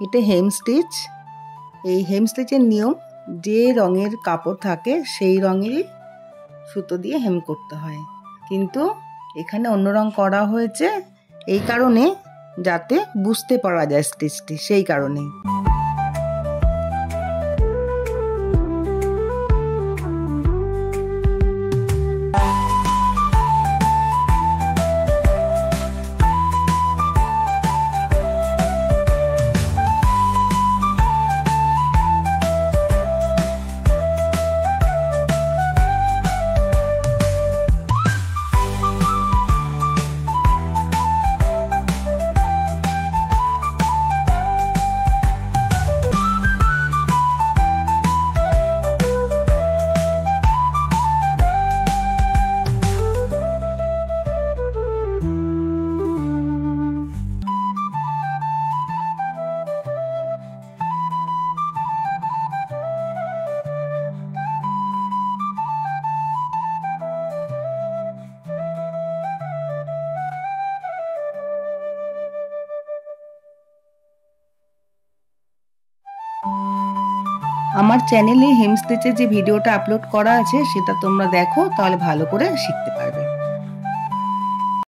এটা হেম স্টিচ। এই হেম স্টিচের নিয়ম, যে রঙের কাপড় থাকে সেই রঙেরই সুতো দিয়ে হেম করতে হয়, কিন্তু এখানে অন্য রং করা হয়েছে এই কারণে যাতে বুঝতে পারা যায় স্টিচটি, সেই কারণেই। আমার চ্যানেলে হেম স্টিচের যে ভিডিওটা আপলোড করা আছে সেটা তোমরা দেখো, তাহলে ভালো করে শিখতে পারবে।